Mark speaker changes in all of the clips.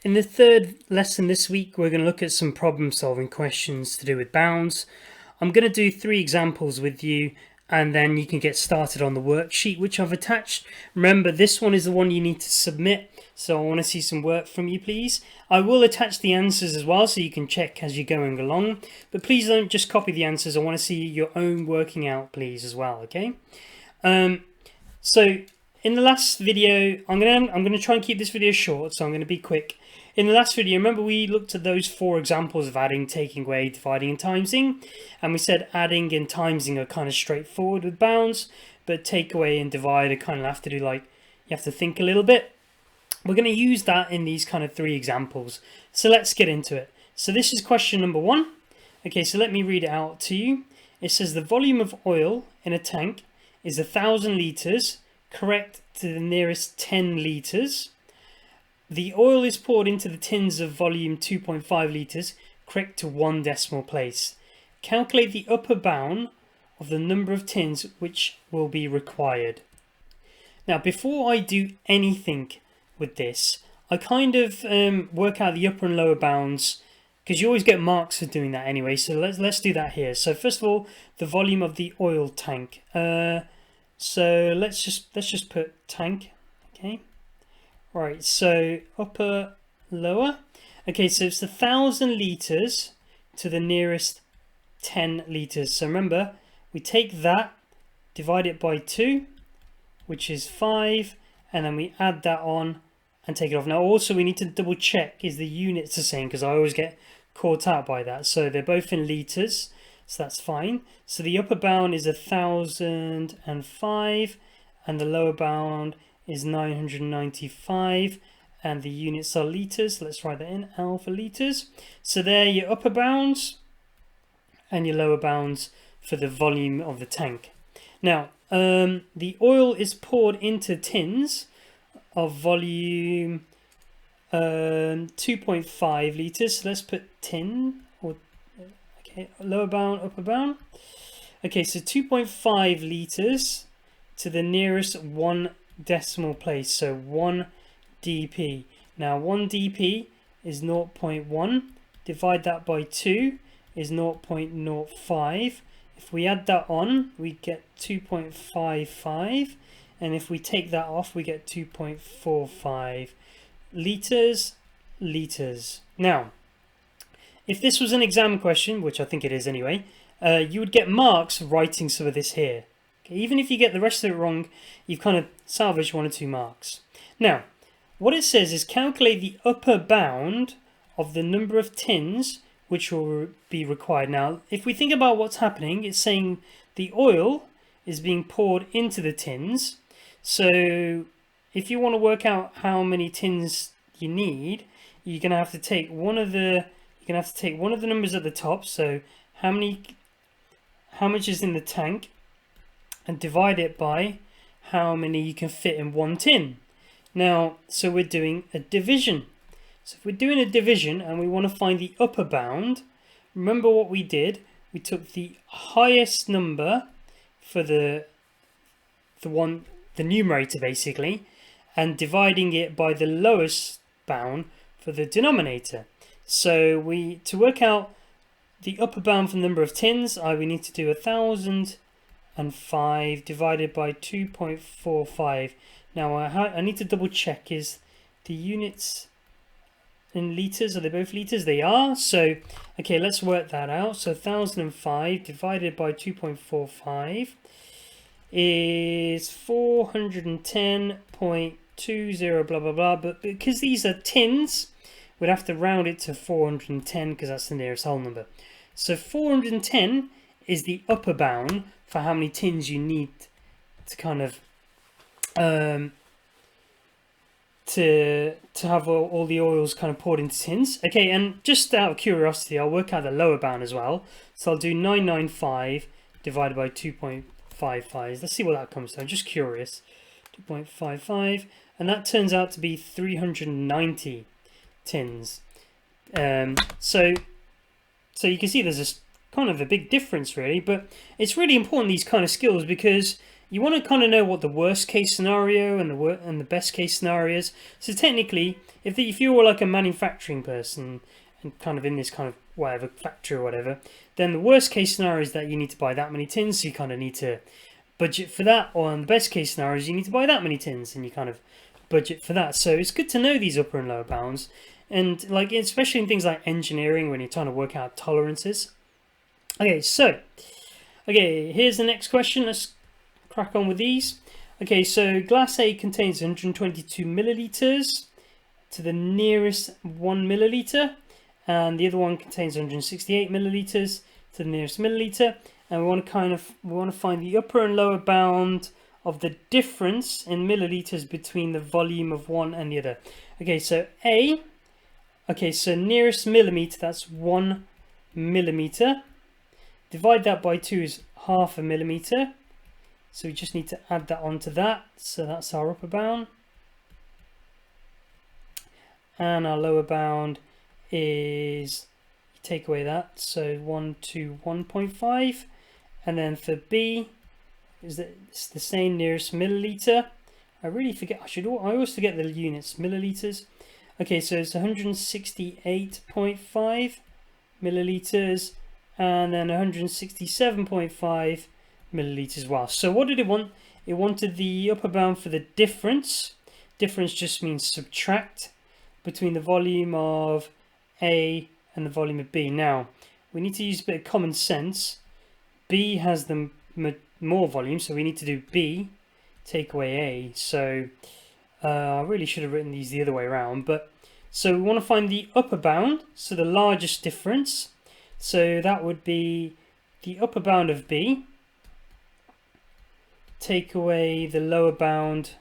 Speaker 1: In the third lesson this week, we're going to look at some problem solving questions to do with bounds. I'm going to do 3 examples with you, and then you can get started on the worksheet which I've attached. Remember, this one is the one you need to submit, so I want to see some work from you, please. I will attach the answers as well so you can check as you're going along, but please don't just copy the answers. I want to see your own working out, please, as well, okay? So in the last video, I'm gonna try and keep this video short, so I'm going to be quick. In the last video, remember we looked at those 4 examples of adding, taking away, dividing and timesing, and we said adding and timesing are kind of straightforward with bounds, but take away and divide are kind of have to do, like, you have to think a little bit. We're going to use that in these kind of 3 examples, so let's get into it. So this is question number 1. Okay, so let me read it out to you. It says the volume of oil in a tank is 1,000 litres, correct to the nearest 10 litres. The oil is poured into the tins of volume 2.5 litres, correct to 1 decimal place. Calculate the upper bound of the number of tins which will be required. Now, before I do anything with this, I kind of work out the upper and lower bounds, because you always get marks for doing that anyway. So let's do that here. So first of all, the volume of the oil tank. So let's just put tank. Okay. Right, so upper, lower. Okay, so it's 1,000 litres to the nearest 10 litres. So remember, we take that, divide it by 2, which is 5, and then we add that on and take it off. Now also we need to double check, is the units the same? Because I always get caught out by that. So they're both in litres, so that's fine. So the upper bound is 1,005, and the lower bound is 995, and the units are litres. Let's write that in, L for litres. So they're your upper bounds and your lower bounds for the volume of the tank. Now, the oil is poured into tins of volume 2.5 litres. So let's put tin, or okay, lower bound, upper bound. Okay, so 2.5 litres to the nearest 1 decimal place, so 1 dp. Now 1 dp is 0.1, divide that by 2 is 0.05. If we add that on, we get 2.55, and if we take that off, we get 2.45 litres. Now, if this was an exam question, which I think it is anyway, you would get marks writing some of this here. Okay, even if you get the rest of it wrong, you've kind of salvaged 1 or 2 marks. Now, what it says is calculate the upper bound of the number of tins which will be required. Now, if we think about what's happening, it's saying the oil is being poured into the tins. So if you want to work out how many tins you need, you're going to have to take one of the numbers at the top. So how much is in the tank, and divide it by how many you can fit in 1 tin. Now, so we're doing a division. So if we're doing a division and we want to find the upper bound, remember what we did? We took the highest number for the numerator basically, and dividing it by the lowest bound for the denominator. So to work out the upper bound for the number of tins, we need to do 1,005 divided by 2.45. Now I need to double check, is the units in litres, are they both litres? They are. So okay, let's work that out. So 1,005 divided by 2.45 is 410.20 blah blah blah, but because these are tins, we'd have to round it to 410 because that's the nearest whole number. So 410 is the upper bound for how many tins you need to kind of to have all the oils kind of poured into tins. Okay, and just out of curiosity, I'll work out the lower bound as well. So I'll do 995 divided by 2.55. Let's see what that comes to. I'm just curious. 2.55, and that turns out to be 390 tins. So you can see there's kind of a big difference really, but it's really important, these kind of skills, because you want to kind of know what the worst case scenario and the best case scenario is. So technically, if you were like a manufacturing person and kind of in this kind of whatever factory or whatever, then the worst case scenario is that you need to buy that many tins. So you kind of need to budget for that. Or in the best case scenario is you need to buy that many tins, and you kind of budget for that. So it's good to know these upper and lower bounds, and like especially in things like engineering when you're trying to work out tolerances. Okay, so here's the next question. Let's crack on with these. Okay, so glass A contains 122 milliliters to the nearest 1 milliliter, and the other one contains 168 milliliters to the nearest milliliter, and we want to find the upper and lower bound of the difference in milliliters between the volume of one and the other. Okay, so so nearest millimeter, that's 1 millimeter. Divide that by 2 is half a millimeter. So we just need to add that onto that. So that's our upper bound. And our lower bound is, you take away that, so 1 to 1.5. And then for B, it's the same, nearest milliliter. I always forget the units, milliliters. Okay, so it's 168.5 milliliters, and then 167.5 milliliters as well. So what did it want? It wanted the upper bound for the difference. Difference just means subtract between the volume of A and the volume of B. Now, we need to use a bit of common sense. B has the more volume, so we need to do B, take away A. So I really should have written these the other way around. But so we want to find the upper bound, so the largest difference. So that would be the upper bound of B, take away the lower bound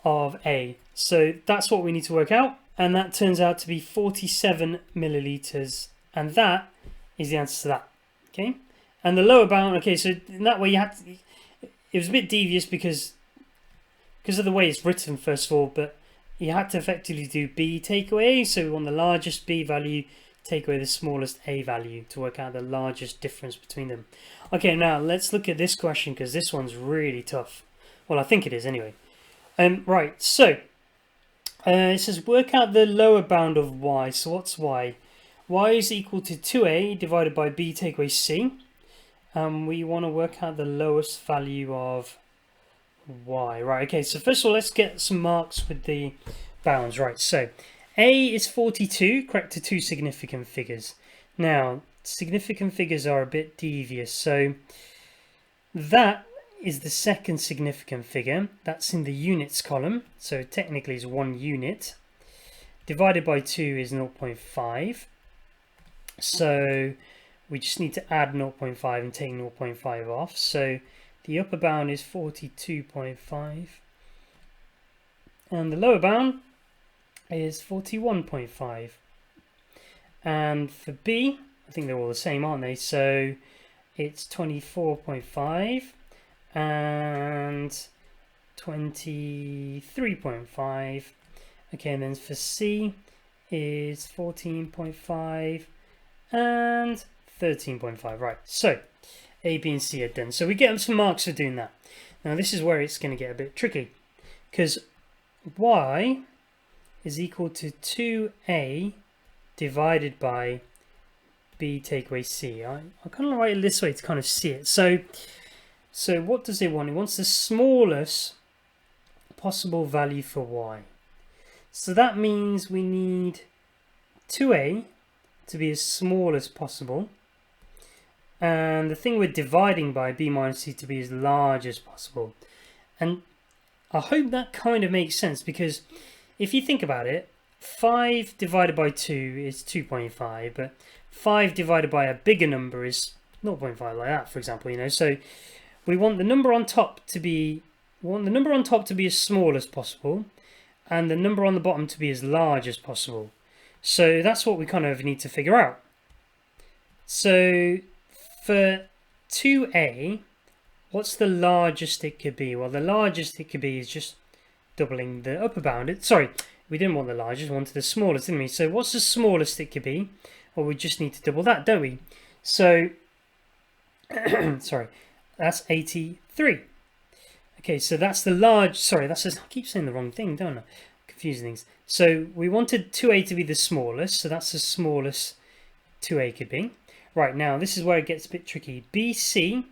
Speaker 1: of A. So that's what we need to work out, and that turns out to be 47 milliliters, and that is the answer to that. Okay, and the lower bound, okay, so in that way you had to, it was a bit devious because of the way it's written first of all, but you had to effectively do B take away A, so we want the largest B value, take away the smallest A value to work out the largest difference between them. Okay, now let's look at this question because this one's really tough. Well, I think it is anyway. Right, so it says work out the lower bound of Y. So what's Y? Y is equal to 2A divided by B take away C. We want to work out the lowest value of Y. Right, okay, so first of all, let's get some marks with the bounds. Right, so A is 42, correct to two significant figures. Now, significant figures are a bit devious, so that is the second significant figure. That's in the units column, so technically it's 1 unit. Divided by 2 is 0.5. So we just need to add 0.5 and take 0.5 off. So the upper bound is 42.5. And the lower bound is 41.5. And for B, I think they're all the same, aren't they? So it's 24.5 and 23.5. Okay, and then for C is 14.5 and 13.5. Right, so A, B, and C are done. So we get some marks for doing that. Now this is where it's going to get a bit tricky, because Y is equal to 2A divided by B take away C. I kind of write it this way to kind of see it. So what does it want? It wants the smallest possible value for Y. So that means we need 2A to be as small as possible, and the thing we're dividing by, B minus C, to be as large as possible. And I hope that kind of makes sense, because if you think about it, 5 divided by 2 is 2.5, but 5 divided by a bigger number is 0.5, like that, for example, you know. So we want the number on top to be as small as possible, and the number on the bottom to be as large as possible. So that's what we kind of need to figure out. So for 2A, what's the largest it could be? Well, the largest it could be is just doubling the upper bound. Sorry, we didn't want the largest, we wanted the smallest, didn't we? So what's the smallest it could be? Well, we just need to double that, don't we? So, sorry, that's 83 3. Okay, so that's the large, sorry, that's just, I keep saying the wrong thing, don't I? Confusing things. So we wanted 2a to be the smallest, so that's the smallest 2a could be. Right, now this is where it gets a bit tricky. BC,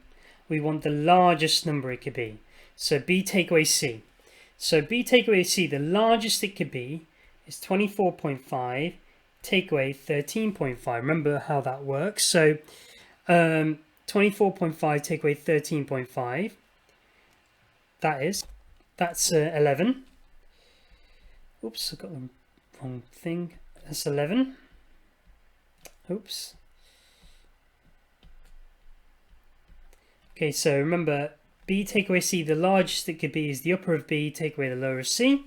Speaker 1: we want the largest number it could be. So B take away C. So B take away C, the largest it could be is 24.5 take away 13.5. Remember how that works. So 24.5 take away 13.5. That's 11. Oops, I got the wrong thing. That's 11. Oops. Okay, so remember, B take away C, the largest it could be is the upper of B, take away the lower of C.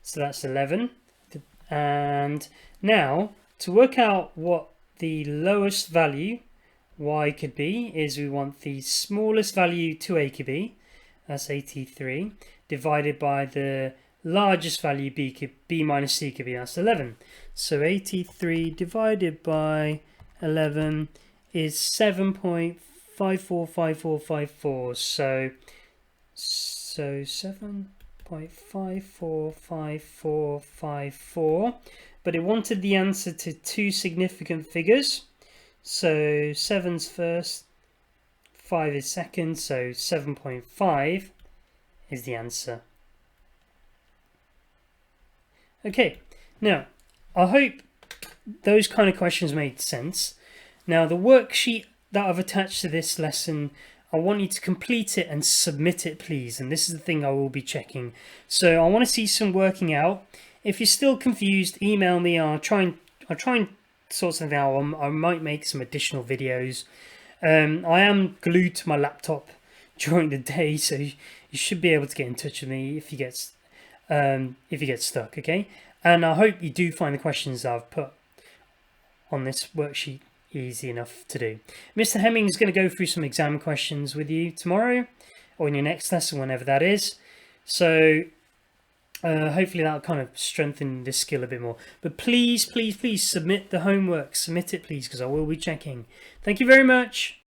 Speaker 1: So that's 11. And now, to work out what the lowest value y could be, is we want the smallest value 2a could be, that's 83, divided by the largest value b minus c could be, that's 11. So 83 divided by 11 is 7.545454. So 7.545454. But it wanted the answer to two significant figures. So 7's first, 5 is second, so 7.5 is the answer. Okay, now I hope those kind of questions made sense. Now the worksheet that I've attached to this lesson, I want you to complete it and submit it, please. And this is the thing I will be checking. So I want to see some working out. If you're still confused, email me. I'll try and sort something out. I might make some additional videos. I am glued to my laptop during the day, so you should be able to get in touch with me if you get stuck. Okay, and I hope you do find the questions I've put on this worksheet easy enough to do. Mr. Hemming is going to go through some exam questions with you tomorrow or in your next lesson, whenever that is. So hopefully that'll kind of strengthen this skill a bit more. But please, please, please submit the homework. Submit it, please, because I will be checking. Thank you very much.